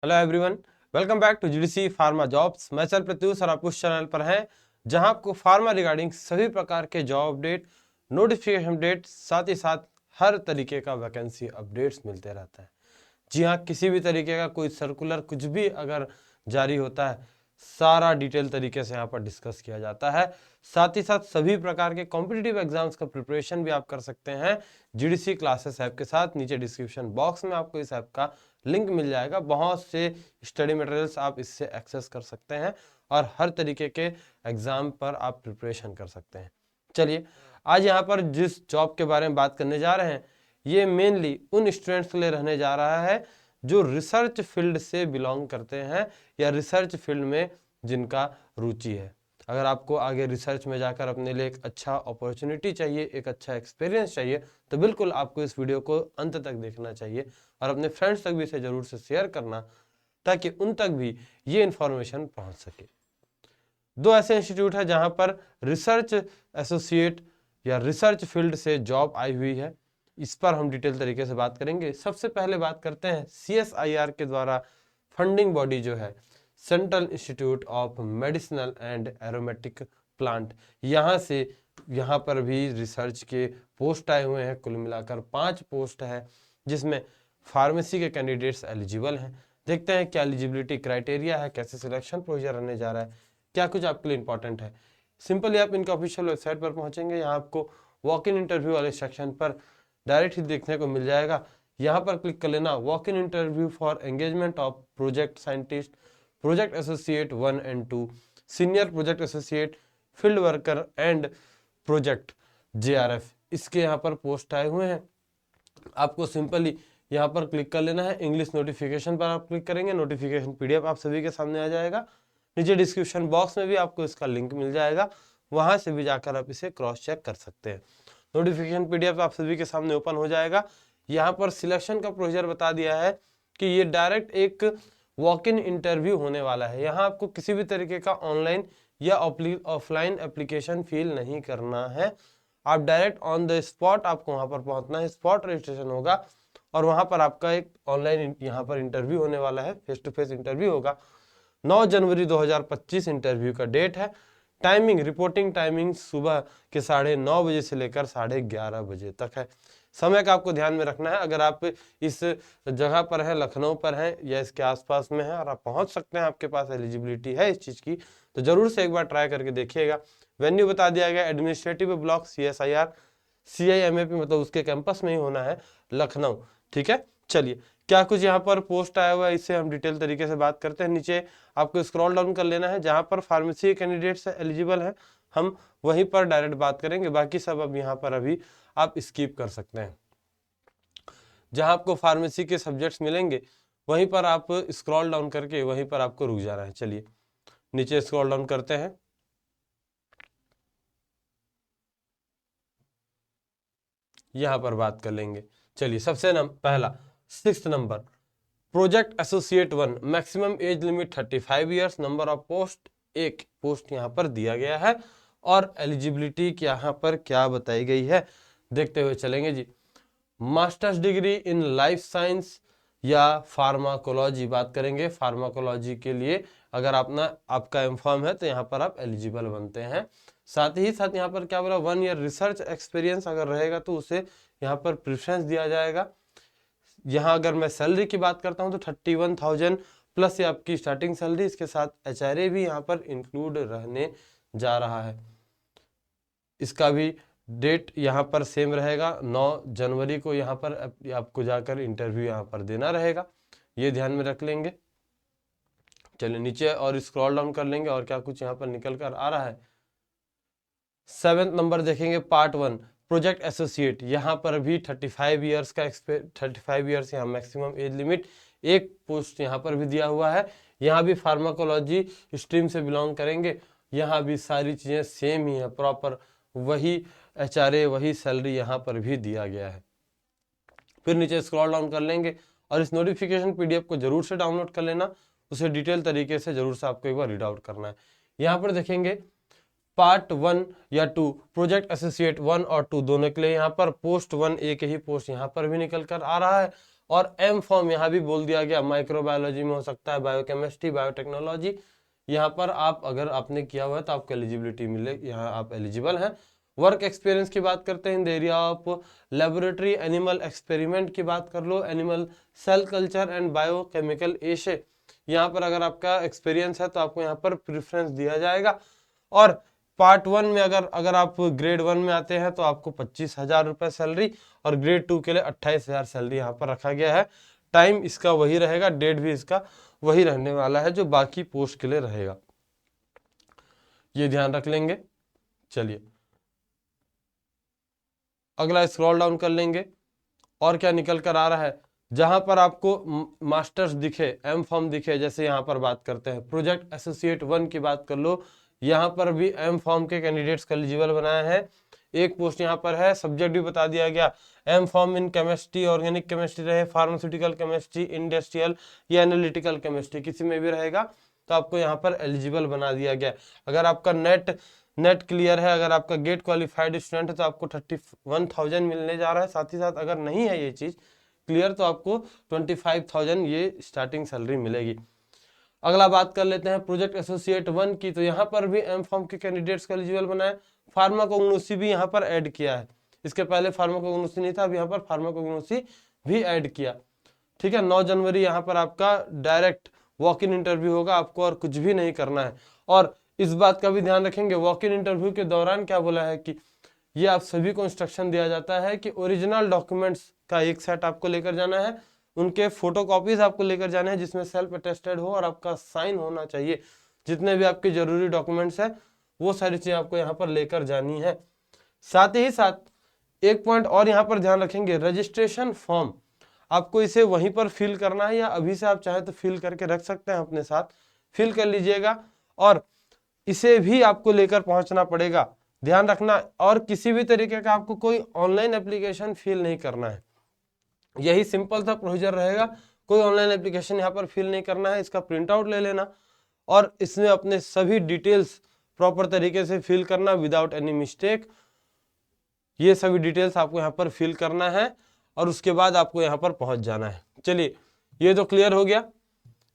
Hello everyone, welcome back to GDC pharma jobs. मैं चल प्रत्युष और आप उस चैनल पर हैं जहां आपको फार्मा रिगार्डिंग सभी प्रकार के जॉब अपडेट, नोटिफिकेशन अपडेट, साथ ही साथ हर तरीके का वैकेंसी अपडेट्स मिलते रहता है। जी हाँ, किसी भी तरीके का कोई सर्कुलर कुछ भी अगर जारी होता है, सारा डिटेल तरीके से यहाँ पर डिस्कस किया जाता है। साथ ही साथ सभी प्रकार के कॉम्पिटिटिव एग्जाम्स का प्रिपरेशन भी आप कर सकते हैं जीडीसी क्लासेस ऐप के साथ। नीचे डिस्क्रिप्शन बॉक्स में आपको इस ऐप का लिंक मिल जाएगा। बहुत से स्टडी मटेरियल्स आप इससे एक्सेस कर सकते हैं और हर तरीके के एग्जाम पर आप प्रिपरेशन कर सकते हैं। चलिए, आज यहाँ पर जिस जॉब के बारे में बात करने जा रहे हैं, ये मेनली उन स्टूडेंट्स के लिए रहने जा रहा है जो रिसर्च फील्ड से बिलोंग करते हैं या रिसर्च फील्ड में जिनका रुचि है। अगर आपको आगे रिसर्च में जाकर अपने लिए एक अच्छा अपॉर्चुनिटी चाहिए, एक अच्छा एक्सपीरियंस चाहिए, तो बिल्कुल आपको इस वीडियो को अंत तक देखना चाहिए और अपने फ्रेंड्स तक भी इसे जरूर से शेयर करना ताकि उन तक भी ये इन्फॉर्मेशन पहुंच सके। दो ऐसे इंस्टीट्यूट है जहां पर रिसर्च एसोसिएट या रिसर्च फील्ड से जॉब आई हुई है, इस पर हम डिटेल तरीके से बात करेंगे। सबसे पहले बात करते हैं CSIR के द्वारा फंडिंग बॉडी जो है central institute of medicinal and aromatic plant, यहाँ पर भी रिसर्च के पोस्ट आए हुए हैं। कुल मिलाकर 5 पोस्ट है जिसमें फार्मेसी के कैंडिडेट्स एलिजिबल हैं। देखते हैं क्या एलिजिबिलिटी क्राइटेरिया है, कैसे सिलेक्शन प्रोसीजर रहने जा रहा है, क्या कुछ आपके लिए इंपॉर्टेंट है। सिंपली आप इनके ऑफिशियल वेबसाइट पर पहुंचेंगे, यहाँ आपको वॉक इन इंटरव्यू वाले सेक्शन पर डायरेक्ट ही देखने को मिल जाएगा। यहाँ पर क्लिक कर लेना, walk in interview for engagement of project scientist, project associate 1 and 2, senior project associate, field worker and project JRF, इसके यहाँ पर पोस्ट आए हुए हैं। आपको सिंपली यहाँ पर क्लिक कर लेना है। इंग्लिश नोटिफिकेशन पर आप क्लिक करेंगे, नोटिफिकेशन PDF आप सभी के सामने आ जाएगा। नीचे डिस्क्रिप्शन बॉक्स में भी आपको इसका लिंक मिल जाएगा, वहां से भी जाकर आप इसे क्रॉस चेक कर सकते हैं। नोटिफिकेशन PDF आप सभी के सामने ओपन हो जाएगा। यहाँ पर सिलेक्शन का प्रोसीजर बता दिया है कि ये डायरेक्ट एक वॉक इन इंटरव्यू होने वाला है। यहाँ आपको किसी भी तरीके का ऑनलाइन या ऑफलाइन एप्लीकेशन फिल नहीं करना है। आप डायरेक्ट ऑन द स्पॉट आपको वहां पर पहुंचना है, स्पॉट रजिस्ट्रेशन होगा और वहां पर आपका एक ऑनलाइन यहाँ पर इंटरव्यू होने वाला है, फेस टू फेस इंटरव्यू होगा। 9 जनवरी 2025 इंटरव्यू का डेट है। टाइमिंग, रिपोर्टिंग टाइमिंग सुबह के 9:30 बजे से लेकर 11:30 बजे तक है। समय का आपको ध्यान में रखना है। अगर आप इस जगह पर हैं, लखनऊ पर हैं या इसके आसपास में है और आप पहुंच सकते हैं, आपके पास एलिजिबिलिटी है इस चीज़ की, तो जरूर से एक बार ट्राई करके देखिएगा। वेन्यू बता दिया गया, एडमिनिस्ट्रेटिव ब्लॉक CSIR CIMAP, मतलब उसके कैंपस में ही होना है, लखनऊ। ठीक है, चलिए क्या कुछ यहाँ पर पोस्ट आया हुआ है इससे हम डिटेल तरीके से बात करते हैं। नीचे आपको स्क्रॉल डाउन कर लेना है, जहां पर फार्मेसी कैंडिडेट्स एलिजिबल हैं हम वहीं पर डायरेक्ट बात करेंगे। बाकी सब अब यहाँ पर अभी आप स्किप कर सकते हैं। जहां आपको फार्मेसी के सब्जेक्ट्स मिलेंगे वहीं पर आप स्क्रॉल डाउन करके वहीं पर आपको रुक जाना है। चलिए नीचे स्क्रॉल डाउन करते हैं। यहाँ पर बात कर लेंगे। चलिए सबसे पहला 6th number, project associate 1, maximum age limit 35 years, number of post 1 post यहाँ पर दिया गया है और एलिजिबिलिटी यहाँ पर क्या बताई गई है देखते हुए चलेंगे जी। Masters degree in life science या फार्माकोलॉजी बात करेंगे। फार्माकोलॉजी के लिए अगर आपका एमफॉर्म है तो यहाँ पर आप एलिजिबल बनते हैं। साथ ही साथ यहाँ पर क्या बोला, 1 ईयर रिसर्च एक्सपीरियंस अगर रहेगा तो उसे यहाँ पर प्रेफरेंस दिया जाएगा। यहाँ अगर मैं सैलरी की बात करता हूँ तो 31,000 प्लस ये आपकी स्टार्टिंग सैलरी, इसके साथ HRA भी यहाँ पर इंक्लूड रहने जा रहा है। इसका भी डेट यहाँ पर सेम रहेगा, 9 जनवरी को यहाँ पर आपको जाकर इंटरव्यू यहाँ पर देना रहेगा, ये ध्यान में रख लेंगे। चलिए नीचे और स्क्रॉल डाउन कर लेंगे और क्या कुछ यहाँ पर निकल कर आ रहा है। 7th नंबर देखेंगे, पार्ट 1, प्रोजेक्ट एसोसिएट, यहाँ पर भी 35 ईयर्स का 35 ईयर्स यहाँ मैक्सिमम एज लिमिट, एक पोस्ट यहाँ पर भी दिया हुआ है। यहाँ भी फार्माकोलॉजी स्ट्रीम से बिलोंग करेंगे। यहाँ भी सारी चीज़ें सेम ही है, प्रॉपर वही HRA वही सैलरी यहाँ पर भी दिया गया है। फिर नीचे स्क्रॉल डाउन कर लेंगे और इस नोटिफिकेशन PDF को जरूर से डाउनलोड कर लेना, उसे डिटेल तरीके से जरूर से आपको एक बार रीड आउट करना है। यहाँ पर देखेंगे पार्ट 1 या 2, प्रोजेक्ट एसोसिएट 1 और 2 दोनों के लिए यहाँ पर पोस्ट 1 एक ही पोस्ट यहाँ पर भी निकल कर आ रहा है और एम फॉर्म यहाँ भी बोल दिया गया, माइक्रोबायोलॉजी में हो सकता है, बायोकेमिस्ट्री, बायोटेक्नोलॉजी, यहाँ पर आप अगर आपने किया हुआ है तो आपको एलिजिबिलिटी मिले, यहाँ आप एलिजिबल हैं। वर्क एक्सपीरियंस की बात करते हैं, in the area of laboratory animal experiment की बात कर लो, animal cell culture and biochemical assay, यहाँ पर अगर आपका एक्सपीरियंस है तो आपको यहाँ पर प्रेफरेंस दिया जाएगा। और पार्ट 1 में अगर आप ग्रेड 1 में आते हैं तो आपको 25,000 रुपये सैलरी, और ग्रेड 2 के लिए 28,000 सैलरी यहाँ पर रखा गया है। टाइम इसका वही रहेगा, डेट भी इसका वही रहने वाला है जो बाकी पोस्ट के लिए रहेगा, ये ध्यान रख लेंगे। चलिए अगला स्क्रॉल डाउन कर लेंगे और क्या निकल कर आ रहा है। जहां पर आपको मास्टर्स दिखे, एम फॉर्म दिखे, जैसे यहाँ पर बात करते हैं प्रोजेक्ट एसोसिएट 1 की बात कर लो, यहाँ पर भी एम फॉर्म के कैंडिडेट्स का एलिजिबल बनाया है। एक पोस्ट यहाँ पर है, सब्जेक्ट भी बता दिया गया, M pharm in chemistry, organic chemistry रहे, फार्मास्यूटिकल केमिस्ट्री, इंडस्ट्रियल या एनालिटिकल केमिस्ट्री, किसी में भी रहेगा तो आपको यहाँ पर एलिजिबल बना दिया गया। अगर आपका नेट क्लियर है, अगर आपका गेट क्वालिफाइड स्टूडेंट है तो आपको 31,000 मिलने जा रहा है। साथ ही साथ अगर नहीं है ये चीज क्लियर तो आपको 25,000 ये स्टार्टिंग सैलरी मिलेगी। अगला बात कर लेते हैं प्रोजेक्ट एसोसिएट 1 की, तो यहाँ पर भी एम फॉर्म के कैंडिडेट्स का एलिजिबल बनाया। फार्माकोग्नोसी भी यहाँ पर ऐड किया है, इसके पहले फार्माकोग्नोसी नहीं था, अब यहाँ पर फार्माकोग्नोसी भी ऐड किया। ठीक है, 9 जनवरी यहाँ पर आपका डायरेक्ट वॉक इन इंटरव्यू होगा, आपको और कुछ भी नहीं करना है। और इस बात का भी ध्यान रखेंगे, वॉक इन इंटरव्यू के दौरान क्या बोला है कि ये आप सभी को इंस्ट्रक्शन दिया जाता है कि ओरिजिनल डॉक्यूमेंट्स का एक सेट आपको लेकर जाना है, उनके फोटोकॉपीज आपको लेकर जाने हैं जिसमें सेल्फ अटेस्टेड हो और आपका साइन होना चाहिए। जितने भी आपके जरूरी डॉक्यूमेंट्स हैं वो सारी चीजें आपको यहाँ पर लेकर जानी है। साथ ही साथ एक पॉइंट और यहाँ पर ध्यान रखेंगे, रजिस्ट्रेशन फॉर्म आपको इसे वहीं पर फिल करना है, या अभी से आप चाहे तो फिल करके रख सकते हैं अपने साथ, फिल कर लीजिएगा और इसे भी आपको लेकर पहुंचना पड़ेगा। ध्यान रखना, और किसी भी तरीके का आपको कोई ऑनलाइन एप्लीकेशन फिल नहीं करना है, यही सिंपल सा प्रोसीजर रहेगा। कोई ऑनलाइन एप्लीकेशन यहाँ पर फिल नहीं करना है, इसका प्रिंट आउट ले लेना और इसमें अपने सभी डिटेल्स प्रॉपर तरीके से फिल करना विदाउट एनी मिस्टेक। ये सभी डिटेल्स आपको यहाँ पर फिल करना है और उसके बाद आपको यहाँ पर पहुंच जाना है। चलिए ये तो क्लियर हो गया।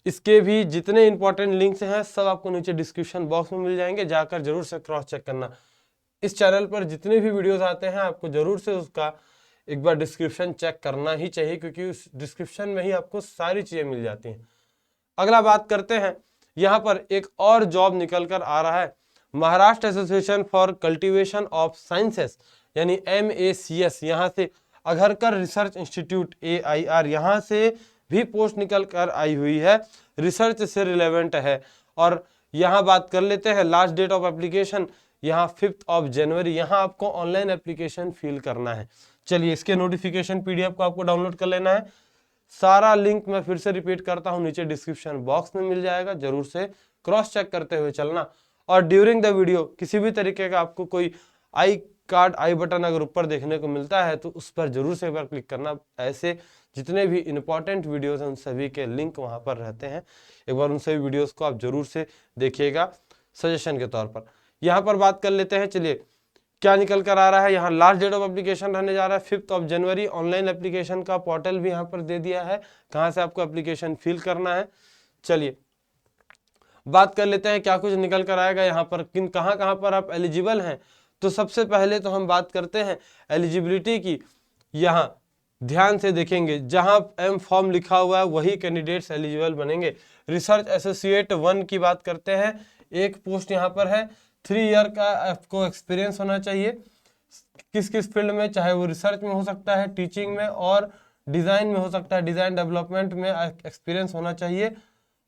इसके भी जितने इंपॉर्टेंट लिंक्स हैं सब आपको नीचे डिस्क्रिप्शन बॉक्स में मिल जाएंगे, जाकर जरूर से क्रॉस चेक करना। इस चैनल पर जितने भी वीडियोस आते हैं आपको जरूर से उसका एक बार डिस्क्रिप्शन चेक करना ही चाहिए, क्योंकि उस डिस्क्रिप्शन में ही आपको सारी चीजें मिल जाती हैं। अगला बात करते हैं, यहाँ पर एक और जॉब निकल कर आ रहा है, Maharashtra association for cultivation of sciences यानी MACS, यहाँ से अघरकर रिसर्च इंस्टीट्यूट AIR, यहाँ से भी पोस्ट निकल कर आई हुई है, रिसर्च से रिलेवेंट है। और यहाँ बात कर लेते हैं लास्ट डेट ऑफ एप्लीकेशन, यहाँ 5 जनवरी, यहाँ आपको ऑनलाइन एप्लीकेशन फिल करना है। चलिए इसके नोटिफिकेशन PDF को आपको डाउनलोड कर लेना है। सारा लिंक मैं फिर से रिपीट करता हूँ, नीचे डिस्क्रिप्शन बॉक्स में मिल जाएगा, जरूर से क्रॉस चेक करते हुए चलना। और ड्यूरिंग द वीडियो किसी भी तरीके का आपको कोई आई बटन अगर ऊपर देखने को मिलता है तो उस पर जरूर से एक बार क्लिक करना। ऐसे जितने भी इंपॉर्टेंट वीडियोस हैं उन सभी के लिंक वहां पर रहते हैं, एक बार उन सभी वीडियोस को आप जरूर से देखिएगा सजेशन के तौर पर। यहाँ पर बात कर लेते हैं, चलिए क्या निकल कर आ रहा है। यहाँ लास्ट डेट ऑफ एप्लीकेशन रहने जा रहा है 5 जनवरी। ऑनलाइन एप्लीकेशन का पोर्टल भी यहाँ पर दे दिया है, कहाँ से आपको एप्लीकेशन फिल करना है। चलिए बात कर लेते हैं क्या कुछ निकल कर आएगा यहाँ पर, कहाँ पर आप एलिजिबल हैं। तो सबसे पहले तो हम बात करते हैं एलिजिबिलिटी की। यहाँ ध्यान से देखेंगे, जहां एम फॉर्म लिखा हुआ है वही कैंडिडेट्स एलिजिबल बनेंगे। रिसर्च एसोसिएट 1 की बात करते हैं, एक पोस्ट यहाँ पर है, 3 ईयर का आपको एक्सपीरियंस होना चाहिए किस किस फील्ड में, चाहे वो रिसर्च में हो सकता है, टीचिंग में और डिजाइन में हो सकता है, डिजाइन डेवलपमेंट में एक्सपीरियंस होना चाहिए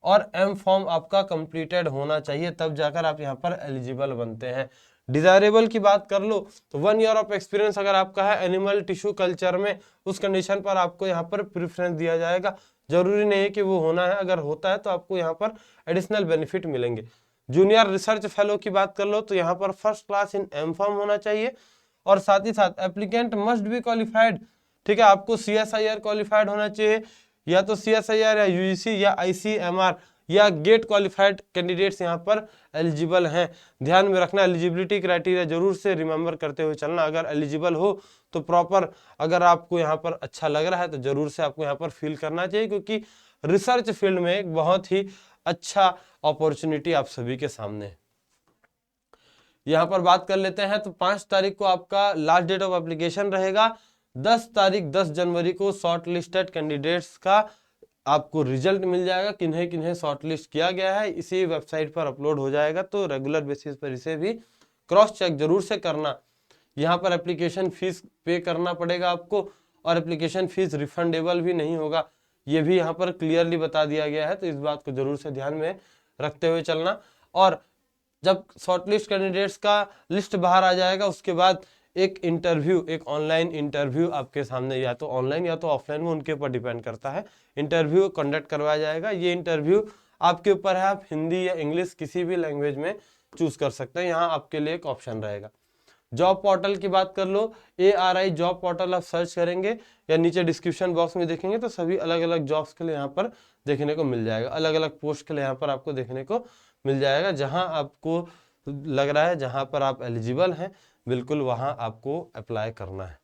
और एम फॉर्म आपका कंप्लीटेड होना चाहिए, तब जाकर आप यहाँ पर एलिजिबल बनते हैं। डिजायरेबल की बात कर लो तो 1 ईयर ऑफ एक्सपीरियंस अगर आपका है एनिमल टिश्यू कल्चर में, उस कंडीशन पर आपको यहाँ पर प्रेफरेंस दिया जाएगा। जरूरी नहीं है कि वो होना है, अगर होता है तो आपको यहाँ पर एडिशनल बेनिफिट मिलेंगे। जूनियर रिसर्च फेलो की बात कर लो तो यहाँ पर first class in M pharm होना चाहिए और साथ ही साथ एप्लीकेंट मस्ट बी क्वालिफाइड। ठीक है, आपको CSIR क्वालिफाइड होना चाहिए, या तो CSIR या UGC या ICMR, या गेट क्वालिफाइड कैंडिडेट्स यहाँ पर एलिजिबल हैं। ध्यान में रखना, एलिजिबिलिटी क्राइटेरिया जरूर से रिमेंबर करते हुए चलना। अगर एलिजिबल हो तो प्रॉपर, अगर आपको यहाँ पर अच्छा लग रहा है तो जरूर से आपको यहाँ पर फील करना चाहिए, क्योंकि रिसर्च फील्ड में एक बहुत ही अच्छा अपॉर्चुनिटी आप सभी के सामने है। यहाँ पर बात कर लेते हैं तो 5 तारीख को आपका लास्ट डेट ऑफ एप्लीकेशन रहेगा। 10 जनवरी को शॉर्ट लिस्टेड कैंडिडेट्स का आपको रिजल्ट मिल जाएगा, किन्हें किन्हें शॉर्ट लिस्ट किया गया है, इसी वेबसाइट पर अपलोड हो जाएगा। तो रेगुलर बेसिस पर इसे भी क्रॉस चेक जरूर से करना। यहाँ पर एप्लीकेशन फीस पे करना पड़ेगा आपको, और एप्लीकेशन फीस रिफंडेबल भी नहीं होगा, ये भी यहाँ पर क्लियरली बता दिया गया है। तो इस बात को जरूर से ध्यान में रखते हुए चलना। और जब शॉर्टलिस्ट कैंडिडेट्स का लिस्ट बाहर आ जाएगा, उसके बाद एक इंटरव्यू, एक ऑनलाइन इंटरव्यू आपके सामने, या तो ऑनलाइन या तो ऑफलाइन, वो उनके ऊपर डिपेंड करता है, इंटरव्यू कंडक्ट करवाया जाएगा। ये इंटरव्यू आपके ऊपर है, आप हिंदी या इंग्लिश किसी भी लैंग्वेज में चूज कर सकते हैं, यहाँ आपके लिए एक ऑप्शन रहेगा। जॉब पोर्टल की बात कर लो, ARI जॉब पोर्टल आप सर्च करेंगे या नीचे डिस्क्रिप्शन बॉक्स में देखेंगे तो सभी अलग अलग जॉब्स के लिए यहाँ पर देखने को मिल जाएगा, अलग अलग पोस्ट के लिए यहाँ पर आपको देखने को मिल जाएगा। जहां आपको लग रहा है, जहां पर आप एलिजिबल हैं, बिल्कुल वहां आपको अप्लाई करना है।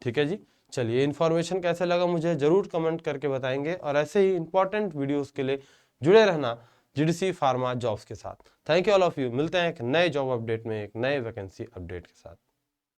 ठीक है जी, चलिए इन्फॉर्मेशन कैसे लगा मुझे जरूर कमेंट करके बताएंगे, और ऐसे ही इंपॉर्टेंट वीडियोस के लिए जुड़े रहना GDC फार्मा जॉब्स के साथ। Thank you all of you. मिलते हैं एक नए जॉब अपडेट में, एक नए वैकेंसी अपडेट के साथ।